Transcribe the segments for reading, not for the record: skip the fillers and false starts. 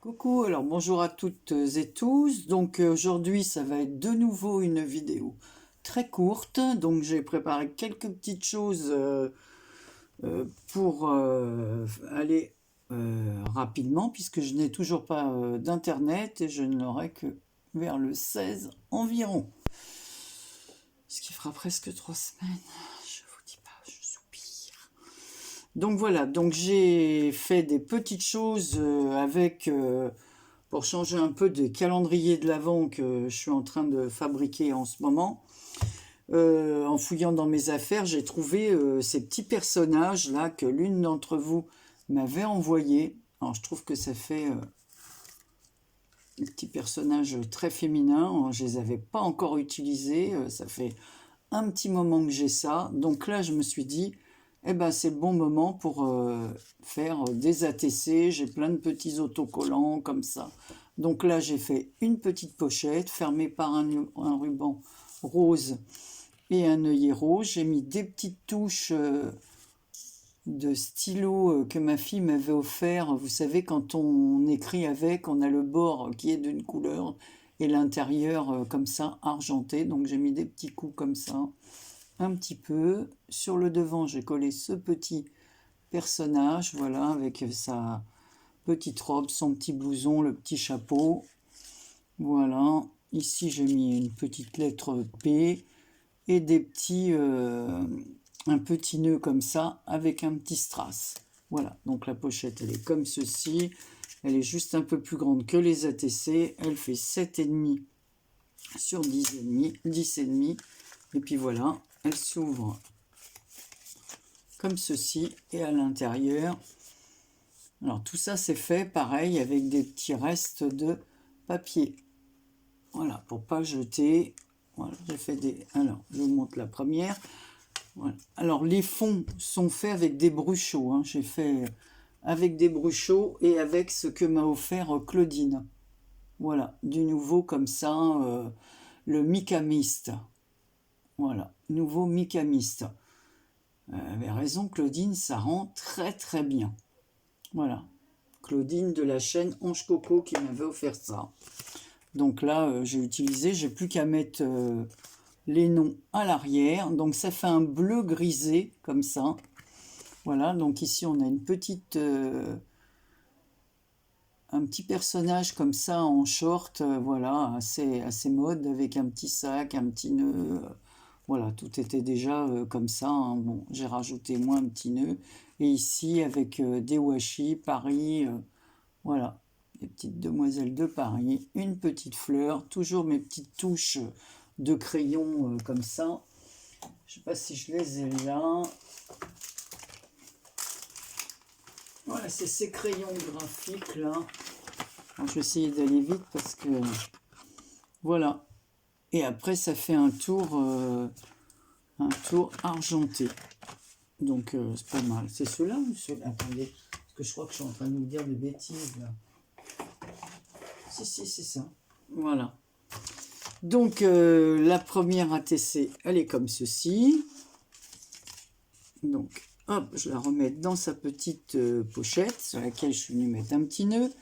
Coucou, alors bonjour à toutes et tous. Donc aujourd'hui, ça va être de nouveau une vidéo très courte. Donc j'ai préparé quelques petites choses pour aller rapidement, puisque je n'ai toujours pas d'internet et je ne l'aurai que vers le 16 environ. Ce qui fera presque 3 semaines. Je vous dis pas, je soupire. Donc voilà, donc j'ai fait des petites choses pour changer un peu des calendriers de l'Avent que je suis en train de fabriquer en ce moment. En fouillant dans mes affaires, j'ai trouvé ces petits personnages là que l'une d'entre vous m'avait envoyé. Alors je trouve que ça fait des petits personnages très féminins. Je les avais pas encore utilisés. Ça fait un petit moment que j'ai ça. Donc là, je me suis dit, eh ben, c'est le bon moment pour faire des ATC. J'ai plein de petits autocollants comme ça. Donc là, j'ai fait une petite pochette fermée par un ruban rose et un œillet rose. J'ai mis des petites touches de stylo que ma fille m'avait offert. Vous savez, quand on écrit avec, on a le bord qui est d'une couleur et l'intérieur comme ça, argenté. Donc j'ai mis des petits coups comme ça, un petit peu. Sur le devant, j'ai collé ce petit personnage, voilà, avec sa petite robe, son petit blouson, le petit chapeau. Voilà. Ici, j'ai mis une petite lettre P et un petit nœud comme ça avec un petit strass. Voilà, donc la pochette, elle est comme ceci. Elle est juste un peu plus grande que les ATC. Elle fait 7,5 sur 10,5. Et puis voilà, elle s'ouvre comme ceci. Et à l'intérieur, alors tout ça c'est fait pareil avec des petits restes de papier. Voilà, pour pas jeter. Voilà, j'ai fait des... Alors, je vous montre la première. Voilà. Alors, les fonds sont faits avec des bruchots. Hein. J'ai fait avec des bruchots et avec ce que m'a offert Claudine. Voilà, du nouveau comme ça, le Mica Mist. Voilà, nouveau Mica Mist. Elle avait raison, Claudine, ça rend très très bien. Voilà, Claudine de la chaîne Ange Coco qui m'avait offert ça. Donc là, j'ai utilisé, j'ai plus qu'à mettre les noms à l'arrière. Donc ça fait un bleu grisé comme ça. Voilà, donc ici on a une petite, un petit personnage comme ça en short, voilà, assez mode, avec un petit sac, un petit nœud. Voilà, tout était déjà comme ça. Hein. Bon, j'ai rajouté moi un petit nœud. Et ici avec des washi, Paris, voilà, les petites demoiselles de Paris, une petite fleur, toujours mes petites touches de crayon comme ça. Je sais pas si je les ai là. Voilà, c'est ces crayons graphiques là. Alors, je vais essayer d'aller vite parce que voilà. Et après, ça fait un tour argenté. Donc c'est pas mal. C'est ceux-là ou ceux-là? Attendez, parce que je crois que je suis en train de vous dire des bêtises là. Si, c'est ça. Voilà. Donc la première ATC, elle est comme ceci. Donc hop, je la remets dans sa petite pochette sur laquelle je suis venu mettre un petit nœud.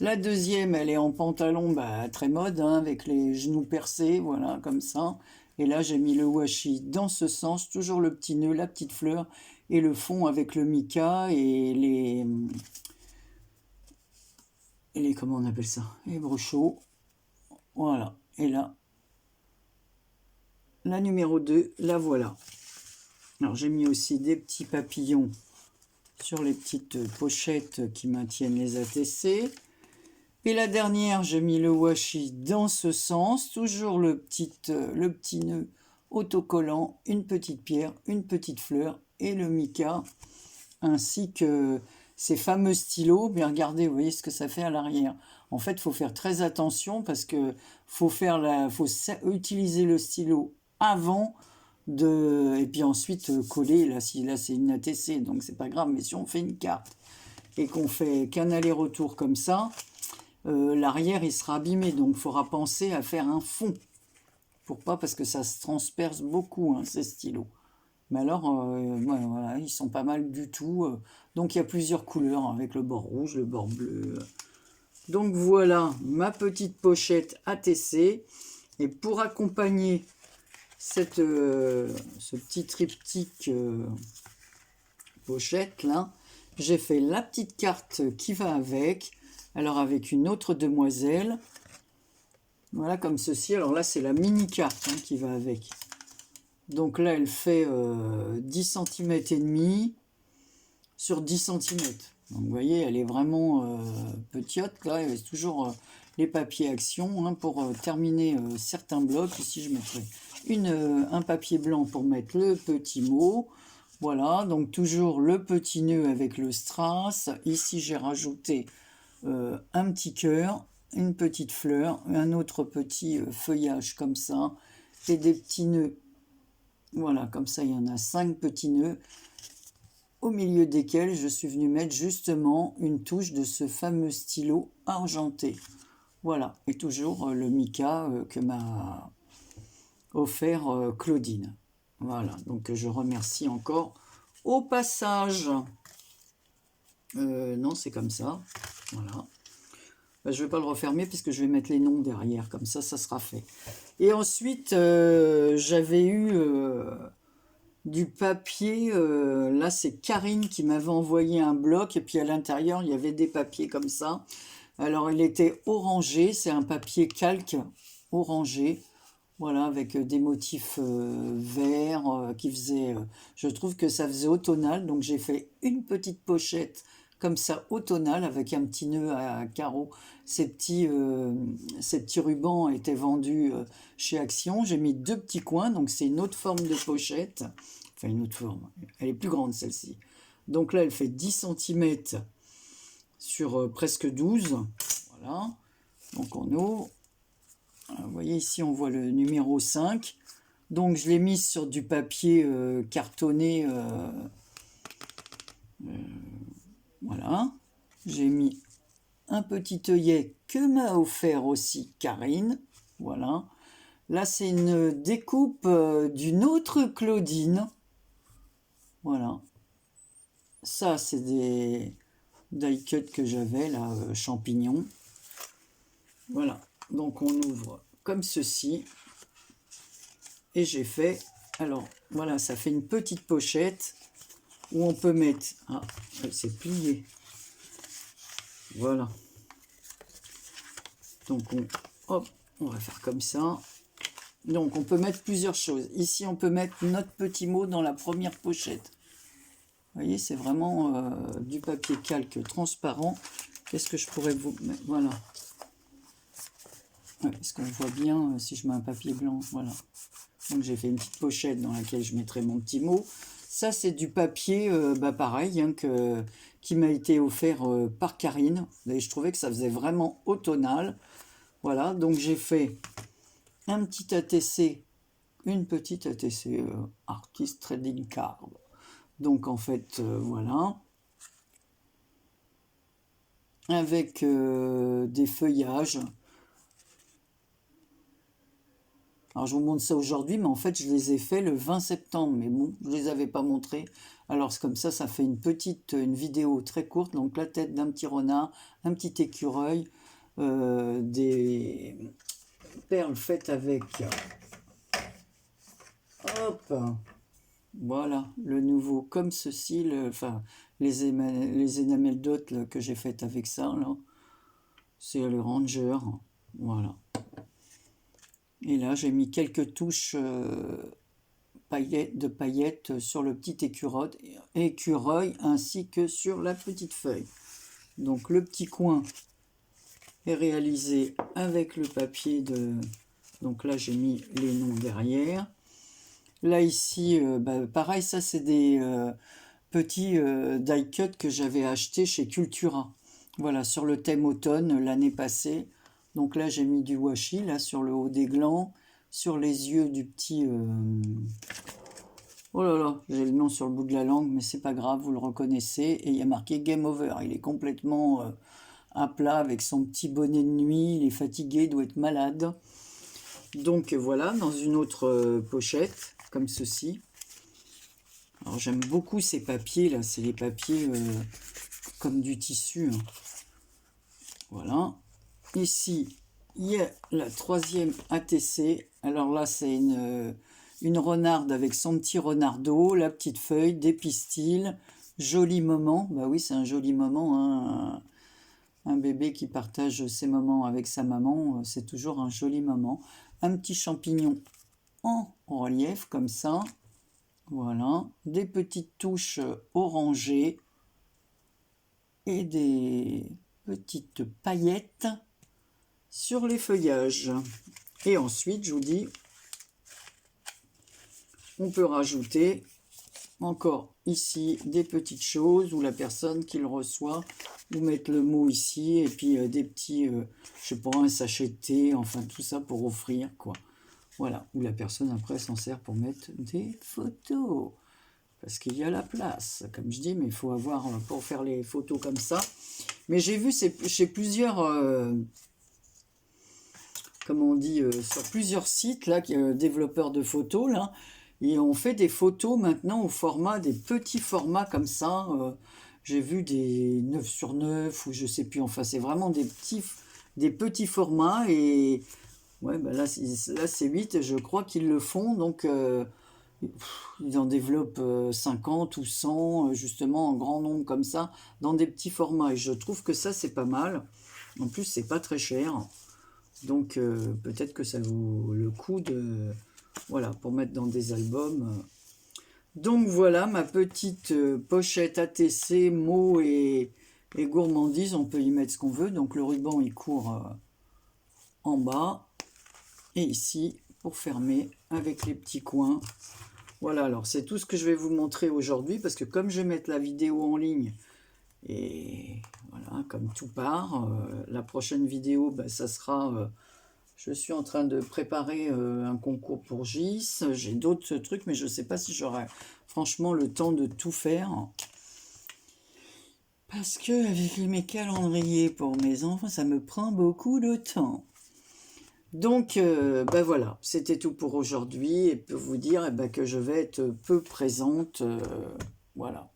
La deuxième, elle est en pantalon très mode, hein, avec les genoux percés, voilà, comme ça. Et là, j'ai mis le washi dans ce sens, toujours le petit nœud, la petite fleur, et le fond avec le mica et les comment on appelle ça? Les brochots. Voilà. Et là, la numéro 2, la voilà. Alors, j'ai mis aussi des petits papillons sur les petites pochettes qui maintiennent les ATC. Et la dernière, j'ai mis le washi dans ce sens, toujours le petit nœud autocollant, une petite pierre, une petite fleur et le mica, ainsi que ces fameux stylos. Mais regardez, vous voyez ce que ça fait à l'arrière. En fait, il faut faire très attention parce que faut utiliser le stylo avant et puis ensuite coller. Là, c'est une ATC, donc c'est pas grave. Mais si on fait une carte et qu'on fait qu'un aller-retour comme ça, l'arrière il sera abîmé, donc il faudra penser à faire un fond. Pourquoi? Parce que ça se transperce beaucoup, hein, ces stylos. Mais alors, voilà, ils sont pas mal du tout. Donc il y a plusieurs couleurs, hein, avec le bord rouge, le bord bleu. Donc voilà ma petite pochette ATC. Et pour accompagner ce petit triptyque pochette là, j'ai fait la petite carte qui va avec. Alors avec une autre demoiselle. Voilà comme ceci. Alors là c'est la mini carte qui va avec. Donc là elle fait 10 cm et demi sur 10 cm. Donc vous voyez, elle est vraiment petite. Là, il reste toujours les papiers action pour terminer certains blocs. Ici, je mettrai un papier blanc pour mettre le petit mot. Voilà, donc toujours le petit nœud avec le strass. Ici, j'ai rajouté un petit cœur, une petite fleur, un autre petit feuillage comme ça, et des petits nœuds. Voilà, comme ça, il y en a 5 petits nœuds, au milieu desquels je suis venu mettre justement une touche de ce fameux stylo argenté. Voilà, et toujours le mica que m'a offert Claudine. Voilà, donc je remercie encore au passage. Non, c'est comme ça. Voilà. Je ne vais pas le refermer puisque je vais mettre les noms derrière, comme ça sera fait. Et ensuite, j'avais eu du papier, là c'est Karine qui m'avait envoyé un bloc et puis à l'intérieur il y avait des papiers comme ça. Alors il était orangé, c'est un papier calque orangé, voilà, avec des motifs verts qui faisaient, je trouve que ça faisait automnal, donc j'ai fait une petite pochette comme ça automnal avec un petit nœud à carreaux. Ces petits rubans étaient vendus chez Action. J'ai mis 2 petits coins, donc c'est une autre forme de pochette. Enfin, une autre forme. Elle est plus grande, celle-ci. Donc là, elle fait 10 cm sur presque 12. Voilà. Donc on ouvre. Vous voyez, ici, on voit le numéro 5. Donc je l'ai mise sur du papier cartonné. Voilà. J'ai mis un petit œillet que m'a offert aussi Karine. Voilà. Là, c'est une découpe d'une autre Claudine. Voilà. Ça, c'est des die cut que j'avais, là, champignons. Voilà. Donc, on ouvre comme ceci. Et j'ai fait... Alors, voilà, ça fait une petite pochette où on peut mettre... Ah, elle s'est pliée. Voilà. Donc, on va faire comme ça. Donc, on peut mettre plusieurs choses. Ici, on peut mettre notre petit mot dans la première pochette. Vous voyez, c'est vraiment du papier calque transparent. Qu'est-ce que je pourrais vous mettre? Voilà. Ouais, est-ce qu'on voit bien si je mets un papier blanc? Voilà. Donc, j'ai fait une petite pochette dans laquelle je mettrai mon petit mot. Ça, c'est du papier, pareil, qui m'a été offert par Karine. Et je trouvais que ça faisait vraiment automnal. Voilà, donc j'ai fait un petit ATC, une petite ATC Artist Trading Card. Donc en fait, voilà. Avec des feuillages. Alors je vous montre ça aujourd'hui, mais en fait je les ai fait le 20 septembre. Mais bon, je ne les avais pas montrés. Alors c'est comme ça fait une vidéo très courte. Donc la tête d'un petit renard, un petit écureuil, des perles faites avec... Hop, voilà, le nouveau, comme ceci, les énamels d'hôtes que j'ai faites avec ça, là, c'est le Ranger, voilà. Et là, j'ai mis quelques touches de paillettes sur le petit écureuil ainsi que sur la petite feuille. Donc le petit coin est réalisé avec le papier de... Donc là, j'ai mis les noms derrière. Là, ici, pareil, ça, c'est des petits die cut que j'avais acheté chez Cultura. Voilà, sur le thème automne, l'année passée. Donc là, j'ai mis du washi, là, sur le haut des glands, sur les yeux du petit... Oh là là, j'ai le nom sur le bout de la langue, mais c'est pas grave, vous le reconnaissez. Et il y a marqué Game Over. Il est complètement à plat avec son petit bonnet de nuit. Il est fatigué, il doit être malade. Donc voilà, dans une autre pochette, comme ceci. Alors j'aime beaucoup ces papiers là, c'est les papiers comme du tissu. Voilà. Ici, il y a la troisième ATC. Alors là, c'est une renarde avec son petit renardeau, la petite feuille, des pistils. Joli moment. Bah oui, c'est un joli moment, hein. Un bébé qui partage ses moments avec sa maman, c'est toujours un joli moment. Un petit champignon en relief, comme ça. Voilà. Des petites touches orangées. Et des petites paillettes sur les feuillages. Et ensuite, je vous dis, on peut rajouter encore ici des petites choses où la personne qui le reçoit, vous mettre le mot ici et puis des petits, je sais pas, un sachet de thé, enfin tout ça pour offrir, quoi. Voilà, où la personne après s'en sert pour mettre des photos. Parce qu'il y a la place, comme je dis, mais il faut avoir pour faire les photos comme ça. Mais j'ai vu chez plusieurs, comment on dit, sur plusieurs sites, là, développeurs de photos, là, et on fait des photos maintenant au format, des petits formats comme ça. J'ai vu des 9 sur 9, ou je sais plus, enfin, c'est vraiment des petits formats, et ouais, bah là, c'est 8, je crois qu'ils le font, donc ils en développent 50 ou 100, justement, en grand nombre comme ça, dans des petits formats. Et je trouve que ça, c'est pas mal. En plus, c'est pas très cher. Donc, peut-être que ça vaut le coup de... Voilà, pour mettre dans des albums. Donc, voilà ma petite pochette ATC, mots et gourmandises. On peut y mettre ce qu'on veut. Donc, le ruban, il court en bas. Et ici, pour fermer, avec les petits coins. Voilà, alors c'est tout ce que je vais vous montrer aujourd'hui, parce que comme je vais mettre la vidéo en ligne, et voilà, comme tout part, la prochaine vidéo, ben, ça sera... je suis en train de préparer un concours pour GIS, j'ai d'autres trucs, mais je ne sais pas si j'aurai franchement le temps de tout faire. Parce que avec mes calendriers pour mes enfants, ça me prend beaucoup de temps. Donc, ben voilà, c'était tout pour aujourd'hui, et pour vous dire ben, que je vais être peu présente, voilà,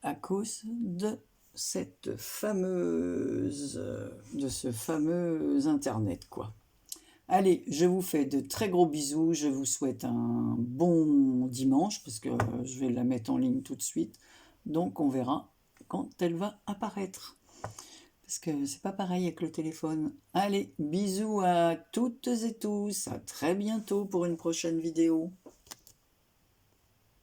à cause de cette fameuse, de ce fameux Internet, quoi. Allez, je vous fais de très gros bisous, je vous souhaite un bon dimanche, parce que je vais la mettre en ligne tout de suite, donc on verra quand elle va apparaître. Parce que c'est pas pareil avec le téléphone. Allez, bisous à toutes et tous. À très bientôt pour une prochaine vidéo.